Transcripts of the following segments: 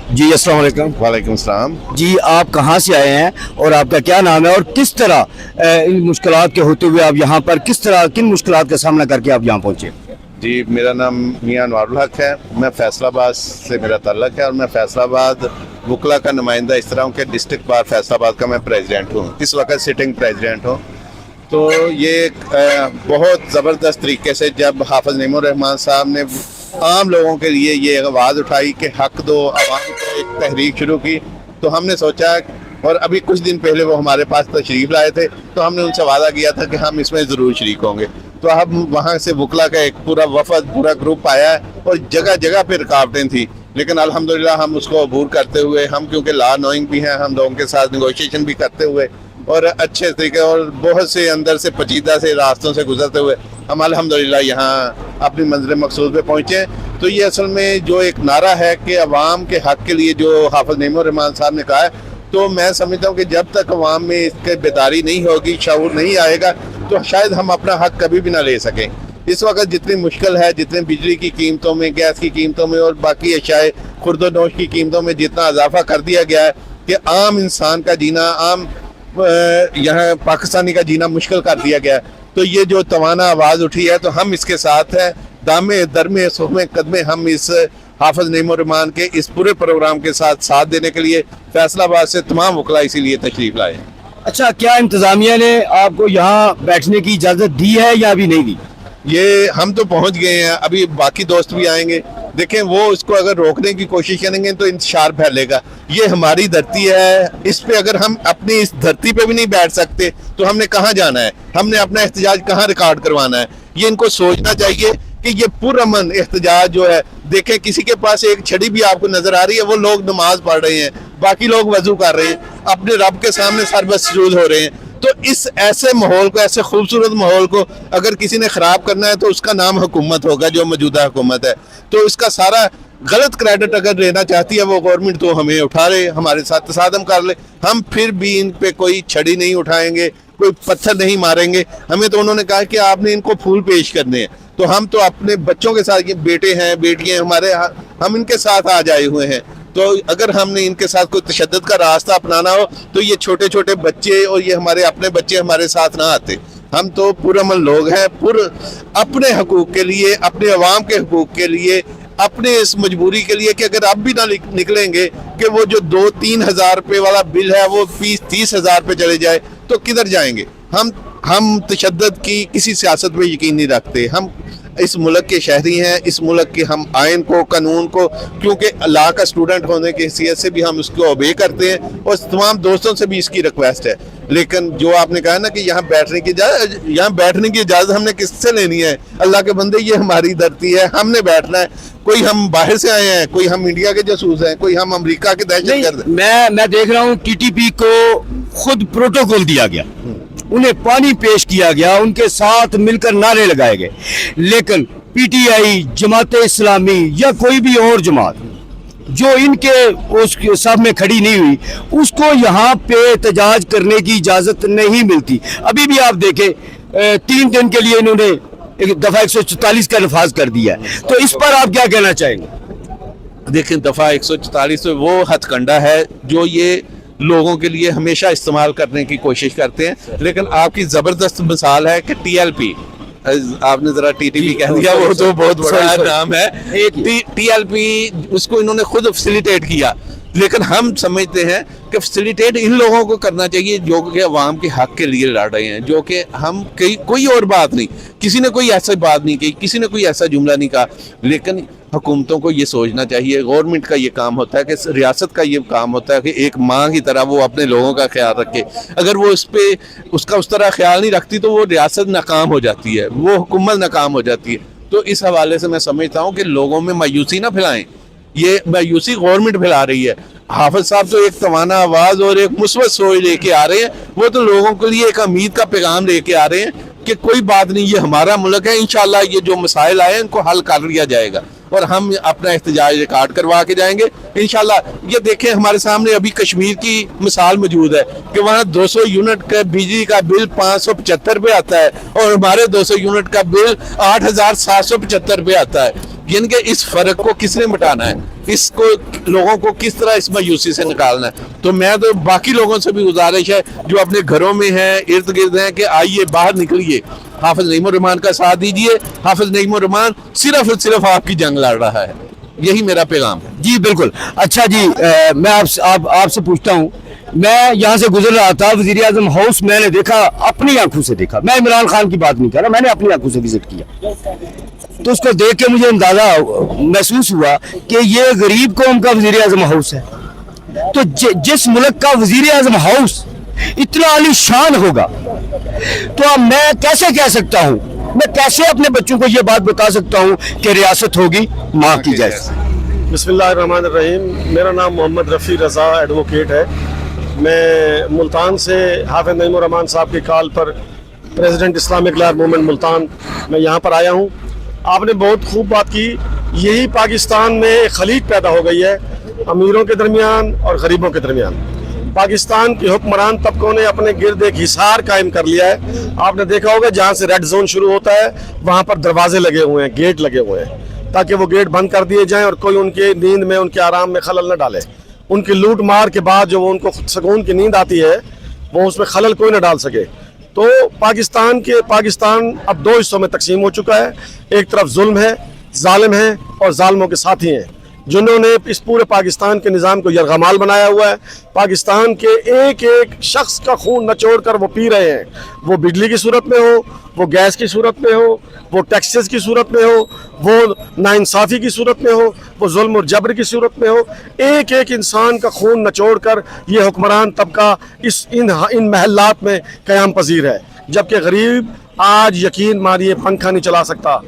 جی अस्सलाम वालेकुम। वालेकुम सलाम। जी आप कहाँ से आए हैं और आपका क्या नाम है और किस तरह इन मुश्किलात के होते हुए आप यहाँ पर किस तरह किन मुश्किलात का सामना करके आप यहाँ पहुँचे? जी मेरा नाम मियां अनवारुल हक है। मैं फैसलाबाद से मेरा ताल्लुक है और मैं फैसलाबाद वकला का नुमाइंदा इस तरह हूँ कि डिस्ट्रिक्ट बार फैसलाबाद का मैं प्रेसिडेंट हूँ, इस वक्त सिटिंग प्रेसिडेंट हूँ। तो ये बहुत ज़बरदस्त तरीके से जब हाफिज़ नईमुर रहमान साहब ने आम लोगों के लिए ये आवाज़ उठाई कि हक दो आवाम को, एक तहरीक शुरू की, तो हमने सोचा, और अभी कुछ दिन पहले वो हमारे पास तशरीफ़ लाए थे, तो हमने उनसे वादा किया था कि हम इसमें ज़रूर शरीक होंगे। तो अब वहाँ से वकला का एक पूरा वफद, पूरा ग्रुप आया है और जगह जगह पे रुकावटें थी, लेकिन अल्हम्दुलिल्लाह हम उसको अबूर करते हुए, हम क्योंकि लॉ नोइंग भी हैं, हम लोगों के साथ नेगोशिएशन भी करते हुए और अच्छे तरीके और बहुत से अंदर से पचीदा से रास्तों से गुजरते हुए हम अल्हम्दुलिल्लाह यहाँ अपनी मंजिल मकसूद पे पहुँचे। तो ये असल में जो एक नारा है कि अवाम के हक़ के लिए जो हाफिज़ नईमुर रहमान साहब ने कहा है, तो मैं समझता हूँ कि जब तक अवाम में इसके बेदारी नहीं होगी, शऊर नहीं आएगा, तो शायद हम अपना हक़ कभी भी ना ले सकें। इस वक्त जितनी मुश्किल है, जितने बिजली की कीमतों में, गैस की कीमतों में और बाकी अशाए खुर्दोनोश की कीमतों में जितना इजाफा कर दिया गया है कि आम इंसान का जीना, आम यहाँ पाकिस्तानी का जीना मुश्किल कर दिया गया है, तो ये जो तवाना आवाज़ उठी है, तो हम इसके साथ हैं, दामे दरमे सुहमे कदमे हम इस हाफिज़ नईमुर रहमान के इस पूरे प्रोग्राम के साथ देने के लिए फैसलाबाद से तमाम वकला इसीलिए तशरीफ़ लाए हैं। अच्छा, क्या इंतज़ामिया ने आपको यहाँ बैठने की इजाज़त दी है या अभी नहीं दी? ये हम तो पहुंच गए हैं, अभी बाकी दोस्त भी आएंगे। देखें, वो इसको अगर रोकने की कोशिश करेंगे तो इंतशार फैलेगा। ये हमारी धरती है, इस पे अगर हम अपनी इस धरती पे भी नहीं बैठ सकते तो हमने कहाँ जाना है, हमने अपना एहतजाज कहाँ रिकॉर्ड करवाना है। ये इनको सोचना चाहिए कि ये पुरअमन एहतजाज जो है, देखें किसी के पास एक छड़ी भी आपको नजर आ रही है, वो लोग नमाज पढ़ रहे हैं, बाकी लोग वजू कर रहे हैं, अपने रब के सामने सरबसजूद हो रहे हैं। तो इस ऐसे माहौल को, ऐसे खूबसूरत माहौल को अगर किसी ने ख़राब करना है तो उसका नाम हुकूमत होगा, जो मौजूदा हुकूमत है। तो इसका सारा गलत क्रेडिट अगर लेना चाहती है वो गवर्नमेंट, तो हमें उठा ले, हमारे साथ तसादम कर ले, हम फिर भी इन पे कोई छड़ी नहीं उठाएंगे, कोई पत्थर नहीं मारेंगे। हमें तो उन्होंने कहा कि आपने इनको फूल पेश करने हैं, तो हम तो अपने बच्चों के साथ, ये बेटे हैं बेटियां हमारे, हम इनके साथ आज आए हुए हैं। तो अगर हमने इनके साथ कोई तशद्दुद का रास्ता अपनाना हो तो ये छोटे छोटे बच्चे और ये हमारे अपने बच्चे हमारे साथ ना आते। हम तो पुरअमन लोग हैं, अपने हकूक़ के लिए, अपने अवाम के हकूक़ के लिए, अपने इस मजबूरी के लिए कि अगर अब भी ना निकलेंगे कि वो जो 2-3 हज़ार रुपये वाला बिल है वो 20-30 हज़ार पे चले जाए तो किधर जाएंगे। हम तशद्दुद की किसी सियासत में यकीन नहीं रखते। हम इस मुल्क के शहरी हैं, इस मुल्क के हम आइन को, कानून को, क्योंकि लॉ का स्टूडेंट होने की हैसियत से भी हम उसको ओबे करते हैं और तमाम दोस्तों से भी इसकी रिक्वेस्ट है। लेकिन जो आपने कहा ना कि यहाँ बैठने की इजाज़त हमने किससे लेनी है? अल्लाह के बंदे, ये हमारी धरती है, हमने बैठना है। कोई हम बाहर से आए हैं, कोई हम इंडिया के जासूस हैं, कोई हम अमेरिका के दहशतगर्द। मैं देख रहा हूँ TTP को खुद प्रोटोकॉल दिया गया, उन्हें पानी पेश किया गया, उनके साथ मिलकर नारे लगाए गए, लेकिन PTI, जमात इस्लामी या कोई भी और जमात जो इनके उसके सब में खड़ी नहीं हुई, उसको यहाँ पे एहतजाज करने की इजाज़त नहीं मिलती। अभी भी आप देखें 3 दिन के लिए इन्होंने एक दफ़ा 144 का नफाज कर दिया है, तो इस पर आप क्या कहना चाहेंगे? देखें, दफ़ा 144 में वो हथकंडा है जो ये लोगों के लिए हमेशा इस्तेमाल करने की कोशिश करते हैं। लेकिन आपकी ज़बरदस्त मिसाल है कि TLP, आपने ज़रा TTP कह दिया, वो तो बहुत बड़ा नाम है। TLP उसको इन्होंने खुद फैसिलिटेट किया, लेकिन हम समझते हैं कि फैसिलिटेट इन लोगों को करना चाहिए जो कि अवाम के हक़ के लिए लड़ रहे हैं, जो कि हम कोई और बात नहीं, किसी ने कोई ऐसा बात नहीं की, किसी ने कोई ऐसा जुमला नहीं कहा। लेकिन हुकूमतों को ये सोचना चाहिए, गवर्नमेंट का ये काम होता है कि रियासत का ये काम होता है कि एक माँ की तरह वो अपने लोगों का ख्याल रखे। अगर वो उसका उस तरह ख्याल नहीं रखती तो वो रियासत नाकाम हो जाती है, वो हुकूमत नाकाम हो जाती है। तो इस हवाले से मैं समझता हूँ कि लोगों में मायूसी ना फैलाएं, ये मायूसी गवर्नमेंट फैला रही है। हाफिज साहब तो एक तवाना आवाज़ और एक मुस्बत सोच लेके आ रहे हैं, वो तो लोगों के लिए एक उम्मीद का पैगाम लेके आ रहे हैं कि कोई बात नहीं, ये हमारा मुल्क है, इंशाल्लाह ये जो मसाइल आए इनको हल कर लिया जाएगा और हम अपना एहतजाज रिकॉर्ड करवा के जाएंगे इंशाल्लाह। ये देखें, हमारे सामने अभी कश्मीर की मिसाल मौजूद है कि वहाँ 200 यूनिट का बिजली का बिल 575 रुपये आता है और हमारे 200 यूनिट का बिल 8,775 रुपये आता है। यानी कि इस फर्क को किसने मिटाना है? इसको लोगों को किस तरह इस मायूसी से निकालना है। तो मैं तो बाकी लोगों से भी गुजारिश है जो अपने घरों में हैं, इर्द गिर्द हैं, कि आइए बाहर निकलिए, हाफिज नईमुर रहमान का साथ दीजिए। हाफिज नईमुर रहमान सिर्फ और सिर्फ आपकी जंग लड़ रहा है, यही मेरा पैगाम है। जी बिल्कुल। अच्छा जी, मैं आपसे पूछता हूँ, मैं यहाँ से गुजर रहा था, वजीर आजम हाउस मैंने देखा, अपनी आंखों से देखा, मैं इमरान खान की बात नहीं कर रहा, मैंने अपनी आंखों से विजिट किया, तो उसको देख के मुझे अंदाजा महसूस हुआ कि ये गरीब कौम का वजीर आजम हाउस है। तो जिस मुल्क का वजीर आजम हाउस इतना आलीशान होगा, तो अब मैं कैसे कह सकता हूँ, मैं कैसे अपने बच्चों को ये बात बता सकता हूँ कि रियासत होगी माँ की जैसी। बिस्मिल्लाहिर्रहमानिर्रहीम। मेरा नाम मोहम्मद रफ़ी रज़ा एडवोकेट है। मैं मुल्तान से हाफिज नईमुर रहमान साहब की कॉल पर president Islamic law movement Multan, मैं यहाँ पर आया हूँ। आपने बहुत खूब बात की। यही पाकिस्तान में एक खलीज पैदा हो गई है अमीरों के दरमियान और गरीबों के दरमियान। पाकिस्तान के हुक्मरान तबकों ने अपने गिर्द एक हिसार कायम कर लिया है। आपने देखा होगा जहाँ से रेड जोन शुरू होता है वहाँ पर दरवाजे लगे हुए हैं, गेट लगे हुए हैं, ताकि वो गेट बंद कर दिए जाएं और कोई उनके नींद में, उनके आराम में खलल न डाले। उनकी लूट मार के बाद जो उनको सुकून की नींद आती है वो उसमें खलल कोई न डाल सके। तो पाकिस्तान अब दो हिस्सों में तकसीम हो चुका है। एक तरफ जुल्म है, जालिम है और जालिमों के साथी हैं जिन्होंने इस पूरे पाकिस्तान के निज़ाम को यरगमाल बनाया हुआ है। पाकिस्तान के एक एक शख्स का खून नचोड़ कर वो पी रहे हैं, वो बिजली की सूरत में हो, वो गैस की सूरत में हो, वो टैक्सेस की सूरत में हो, वो नाइंसाफ़ी की सूरत में हो, वो जुल्म और जबर की सूरत में हो। एक एक इंसान का खून नचोड़ कर ये हुक्मरान तबका इन महल्लात में क़याम पजीर है। जबकि गरीब आज यकीन मानिए पंखा नहीं चला सकता।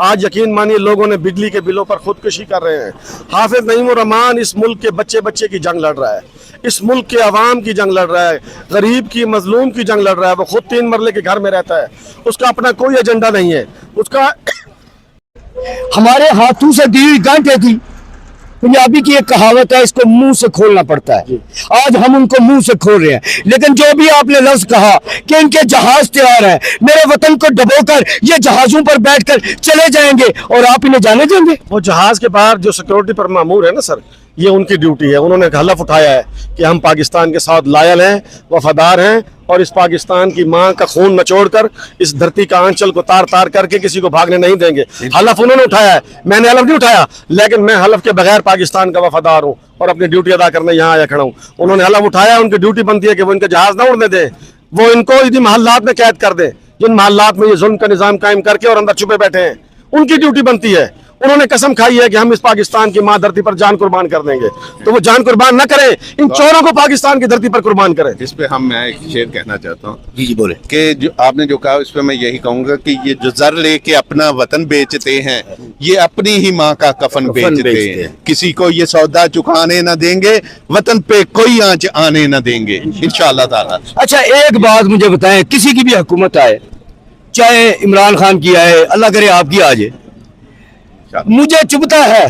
आज यकीन मानिए लोगों ने बिजली के बिलों पर खुदकुशी कर रहे हैं। हाफिज नईमुर रहमान इस मुल्क के बच्चे बच्चे की जंग लड़ रहा है, इस मुल्क के अवाम की जंग लड़ रहा है, गरीब की, मजलूम की जंग लड़ रहा है। वो खुद 3 मरले के घर में रहता है, उसका अपना कोई एजेंडा नहीं है। उसका हमारे हाथों से दी हुई गांठें थी। पंजाबी की एक कहावत है, इसको मुंह से खोलना पड़ता है। आज हम उनको मुंह से खोल रहे हैं। लेकिन जो भी आपने लफ्ज कहा कि इनके जहाज तैयार हैं, मेरे वतन को डबोकर ये जहाजों पर बैठकर चले जाएंगे और आप इन्हें जाने देंगे? वो जहाज के बाहर जो सिक्योरिटी पर मामूर है ना सर, ये उनकी ड्यूटी है। उन्होंने हलफ उठाया है कि हम पाकिस्तान के साथ लायल हैं, वफादार हैं और इस पाकिस्तान की माँ का खून नचोड़कर इस धरती का आंचल को तार तार करके किसी को भागने नहीं देंगे। हलफ उन्होंने उठाया है, मैंने हलफ नहीं उठाया, लेकिन मैं हलफ के बगैर पाकिस्तान का वफादार हूँ और अपनी ड्यूटी अदा करने यहाँ आया खड़ा हूँ। उन्होंने हलफ उठाया, उनकी ड्यूटी बनती है कि वो इनके जहाज ना उड़ने दें, वो इनको इन्हीं महल्लात में कैद कर दें जिन महल्लात में ये जुल्म का निज़ाम कायम करके और अंदर छुपे बैठे हैं। उनकी ड्यूटी बनती है। उन्होंने कसम खाई है कि हम इस पाकिस्तान की माँ धरती पर जान कुर्बान कर देंगे, तो वो जान कुर्बान न करें, इन चोरों को पाकिस्तान की धरती पर कुर्बान करें। इस पे मैं एक शेर कहना चाहता हूँ। जी जी बोले। कि जो आपने जो कहा, इस पे मैं यही कहूंगा कि ये जो जर लेके अपना वतन बेचते हैं, ये अपनी ही माँ का कफन बेचते हैं। किसी को ये सौदा चुकाने न देंगे, वतन पे कोई आंच आने न देंगे इंशाअल्लाह ताला। अच्छा एक बात मुझे बताएं, किसी की भी हुकूमत आए, चाहे इमरान खान की आए, अल्लाह करे आपकी आ जाए, मुझे चुभता है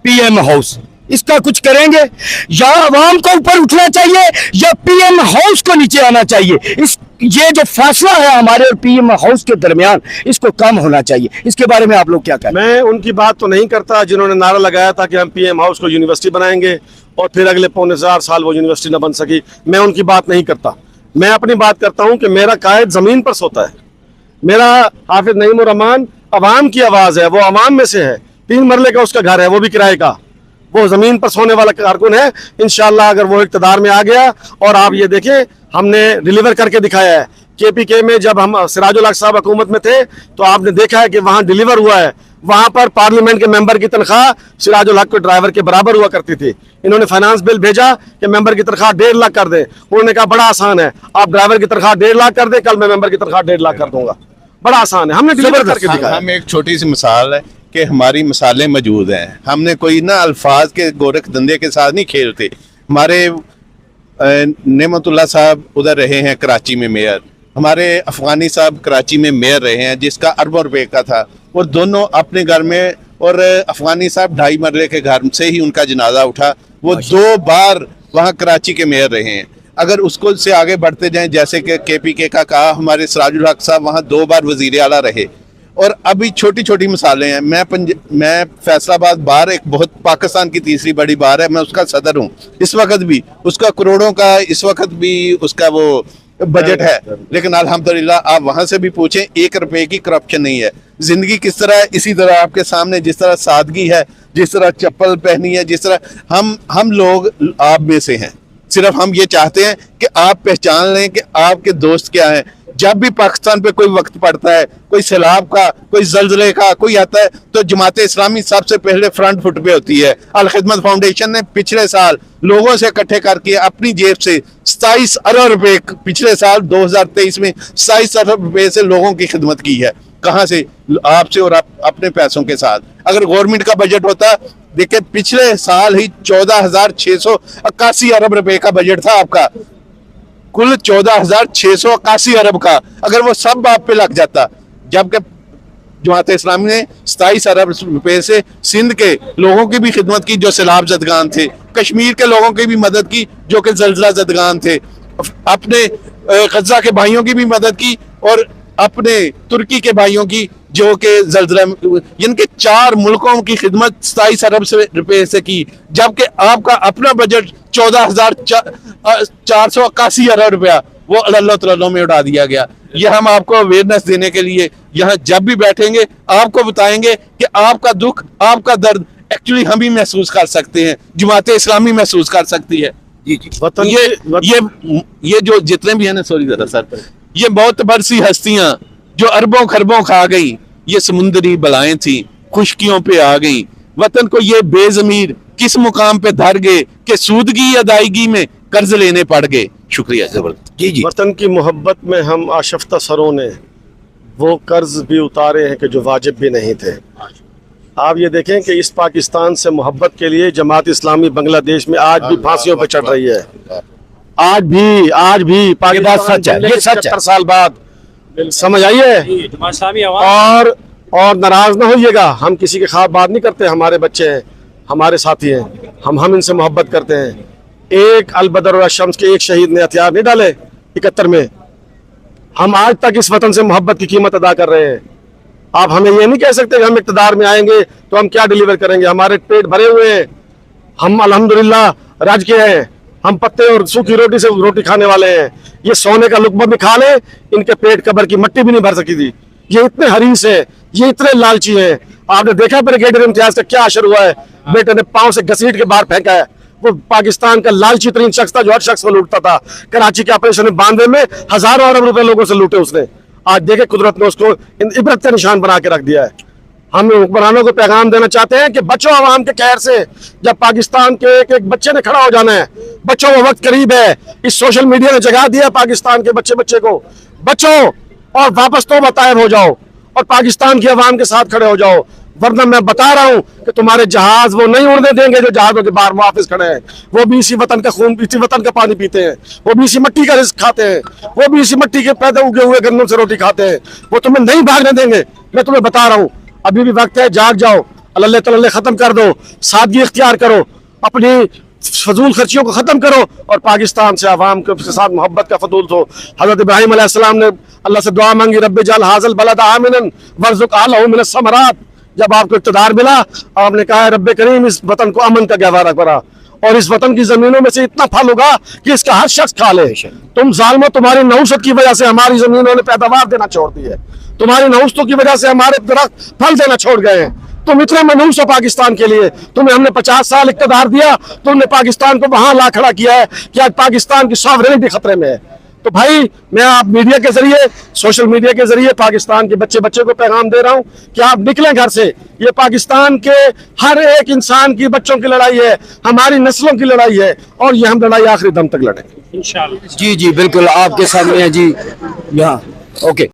पीएम हाउस, इसका कुछ करेंगे? या आवाम को ऊपर उठना चाहिए या पीएम हाउस को नीचे आना चाहिए? ये जो फैसला है हमारे और पीएम हाउस के दरमियान, इसको कम होना चाहिए। इसके बारे में आप लोग क्या कहें? मैं उनकी बात तो नहीं करता जिन्होंने नारा लगाया था कि हम पीएम हाउस को यूनिवर्सिटी बनाएंगे और फिर अगले 4.25 साल वो यूनिवर्सिटी न बन सकी। मैं उनकी बात नहीं करता। मैं अपनी बात करता हूँ कि मेरा कायद जमीन पर सोता है। मेरा हाफिज नईमुर रहमान अवाम की आवाज़ है, वो अवाम में से है। 3 मरले का उसका घर है, वो भी किराए का, वो ज़मीन पर सोने वाला कारकुन है। इंशाअल्लाह अगर वो इक़्तिदार में आ गया, और आप ये देखें हमने डिलीवर करके दिखाया है। KPK में जब हम सिराजुल हक साहब हुकूमत में थे तो आपने देखा है कि वहाँ डिलीवर हुआ है। वहाँ पर पार्लियामेंट के मेंबर की तनख्वाह सिराजुल हक के ड्राइवर के बराबर हुआ करती थी। इन्होंने फाइनेंस बिल भेजा कि मेंबर की तनख्वाह 1.5 लाख कर दें। उन्होंने कहा बड़ा आसान है, आप ड्राइवर की तनख्वाह 1.5 लाख कर दें, कल मैं मेंबर की तनख्वाह 1.5 लाख कर दूंगा। बड़ा आसान है, हमने डिलीवर करके दिखाया। हम एक छोटी सी मिसाल है कि हमारी मिसालें मौजूद हैं। हमने कोई ना अल्फाज के गोरख धंधे के साथ नहीं खेलते। हमारे नेमतुल्लाह साहब उधर रहे हैं कराची में मेयर, हमारे अफगानी साहब कराची में मेयर रहे हैं जिसका अरबों रुपए का था, और दोनों अपने घर में, और अफगानी साहब 2.5 मरले के घर से ही उनका जनाजा उठा। वो 2 बार वहाँ कराची के मेयर रहे हैं। अगर उसको से आगे बढ़ते जाएं, जैसे कि KPK का कहा, हमारे सिराजुल हक साहब वहाँ 2 बार वजीर आला रहे। اور ابھی چھوٹی چھوٹی مثالیں ہیں. میں فیصلہ بار ایک بہت پاکستان کی تیسری بڑی بار ہے, میں اس کا صدر ہوں. اس وقت بھی اس کا کروڑوں کا اس وقت بھی اس کا وہ بجٹ ہے, لیکن الحمدللہ آپ وہاں سے بھی پوچھیں 1 روپے کی کرپشن نہیں ہے. زندگی کس طرح ہے اسی طرح آپ کے سامنے, جس طرح سادگی ہے, جس طرح چپل پہنی ہے, جس طرح ہم لوگ آپ میں سے ہیں. صرف ہم یہ چاہتے ہیں کہ آپ پہچان لیں کہ آپ کے دوست کیا ہیں. جب بھی پاکستان پہ کوئی وقت پڑتا ہے, کوئی سیلاب کا, کوئی زلزلے کا کوئی آتا ہے, تو جماعت اسلامی سب سے پہلے فرنٹ فٹ پہ ہوتی ہے. الخدمت فاؤنڈیشن نے پچھلے سال لوگوں سے اکٹھے کر کے اپنی جیب سے 27 ارب روپے پچھلے سال 2023 میں 27 ارب روپے سے لوگوں کی خدمت کی ہے. کہاں سے؟ آپ سے اور اپنے پیسوں کے ساتھ. اگر گورنمنٹ کا بجٹ ہوتا, دیکھیں پچھلے سال ہی 14,681 ارب روپے کا بجٹ تھا آپ کا, کل 14,681 ارب کا, اگر وہ سب آپ پہ لگ جاتا. جبکہ جماعت اسلامی نے 27 ارب روپے سے سندھ کے لوگوں کی بھی خدمت کی جو سیلاب زدگان تھے, کشمیر کے لوگوں کی بھی مدد کی جو کہ زلزلہ زدگان تھے, اپنے غزہ کے بھائیوں کی بھی مدد کی, اور اپنے ترکی کے بھائیوں کی جو کہ زلزلہ, یعنی کہ 4 ملکوں کی خدمت 27 ارب روپے سے کی. جبکہ آپ کا اپنا بجٹ 14,481 ارب روپیہ وہ اللہ تعالیٰ میں اڑا دیا گیا. یہ ہم آپ کو اویئرنیس دینے کے لیے یہاں جب بھی بیٹھیں گے آپ کو بتائیں گے کہ آپ کا دکھ, آپ کا درد ایکچولی ہم ہی محسوس کر سکتے ہیں, جماعت اسلامی محسوس کر سکتی ہے. یہ جو جتنے بھی ہیں نا, سوری ذرا سر, یہ بہت برسی ہستیاں جو اربوں خربوں کھا گئی, یہ سمندری بلائیں تھیں, خشکیوں پہ آ گئی. وطن کو یہ بے ضمیر کس مقام پہ دھر گئے کہ سودگی ادائیگی میں قرض لینے پڑ گئے. شکریہ. زبردست. جی وطن کی محبت میں ہم آشفتہ سروں نے وہ قرض بھی اتارے ہیں کہ جو واجب بھی نہیں تھے. آپ یہ دیکھیں کہ اس پاکستان سے محبت کے لیے جماعت اسلامی بنگلہ دیش میں آج بھی پھانسیوں پہ چڑھ رہی ہے. آج بھی پاکستان سچ ہے, یہ سچ ہے. 70 سال بعد, سمجھ آئیے. اور ناراض نہ ہوئیے گا, ہم کسی کے خلاف بات نہیں کرتے. ہمارے بچے ہیں, ہمارے ساتھی ہیں, ہم ان سے محبت کرتے ہیں. ایک البدر اور الشمس کے ایک شہید نے ہتھیار نہیں ڈالے 71 میں. ہم آج تک اس وطن سے محبت کی قیمت ادا کر رہے ہیں. آپ ہمیں یہ نہیں کہہ سکتے کہ ہم اقتدار میں آئیں گے تو ہم کیا ڈیلیور کریں گے. ہمارے پیٹ بھرے ہوئے ہیں, ہم الحمدللہ رج کے ہیں, ہم پتے اور سوکھی روٹی سے روٹی کھانے والے ہیں. یہ سونے کا لقمہ بھی کھا لے, ان کے پیٹ قبر کی مٹی بھی نہیں بھر سکی تھی. یہ اتنے حریص ہیں, یہ اتنے لالچی ہیں. آپ نے دیکھا بریگیڈیئر امتیاز کا کیا اثر ہوا ہے, بیٹے نے پاؤں سے گھسیٹ کے باہر پھینکا ہے. وہ پاکستان کا لالچی ترین شخص تھا جو ہر شخص کو لوٹتا تھا. کراچی کے آپریشن 92 میں ہزاروں ارب روپے لوگوں سے لوٹے اس نے. آج دیکھے قدرت نے اس کو عبرت کا نشان بنا کے رکھ دیا ہے. ہم حکمرانوں کو پیغام دینا چاہتے ہیں کہ بچوں عوام کے قہر سے. جب پاکستان کے ایک بچے نے کھڑا ہو جانا ہے, بچوں وہ وقت قریب ہے. اس سوشل میڈیا نے جگہ دیا پاکستان کے بچے کو. بچوں اور واپس توبہ طائب ہو جاؤ اور پاکستان کی عوام کے ساتھ کھڑے ہو جاؤ, ورنہ میں بتا رہا ہوں کہ تمہارے جہاز وہ نہیں اڑنے دیں گے جو جہازوں کے باہر محافظ کھڑے ہیں. وہ بھی اسی وطن کا خون, اسی وطن کا پانی پیتے ہیں, وہ بھی اسی مٹی کا رزق کھاتے ہیں, وہ بھی اسی مٹی کے پیدا اگے ہوئے گندم سے روٹی کھاتے ہیں. وہ تمہیں نہیں بھاگنے دیں گے. میں تمہیں بتا رہا ہوں, ابھی بھی وقت ہے, جاگ جاؤ, اللہ تعالی ختم کر دو, سادگی اختیار کرو, اپنی فضول خرچیوں کو ختم کرو اور پاکستان سے عوام کے ساتھ محبت کا فضول ہو. حضرت ابراہیم علیہ السلام نے اللہ سے دعا مانگی, رب اجعل ھذا البلد آمنا وارزق اہلہ من الثمرات. جب آپ کو اقتدار ملا, آپ نے کہا رب کریم اس وطن کو امن کا گہوارہ کرا, اور اس وطن کی زمینوں میں سے اتنا پھل ہوگا کہ اس کا ہر شخص کھا لے. تم ظالموں, تمہاری نحوست کی وجہ سے ہماری زمینوں نے پیداوار دینا چھوڑ دی ہے. تمہاری نحوستوں کی وجہ سے ہمارے درخت پھل دینا چھوڑ گئے ہیں. تم اتنے منحوس ہو پاکستان کے لیے. تمہیں ہم نے 50 سال اقتدار دیا, تم نے پاکستان کو وہاں لا کھڑا کیا ہے کہ آج پاکستان کی ساورینٹی خطرے میں ہے. تو بھائی, میں آپ میڈیا کے ذریعے, سوشل میڈیا کے ذریعے پاکستان کے بچے کو پیغام دے رہا ہوں کہ آپ نکلیں گھر سے. یہ پاکستان کے ہر ایک انسان کی, بچوں کی لڑائی ہے, ہماری نسلوں کی لڑائی ہے, اور یہ ہم لڑائی آخری دم تک لڑیں گے انشاءاللہ. جی بالکل آپ کے سامنے ہے جی. یہاں اوکے.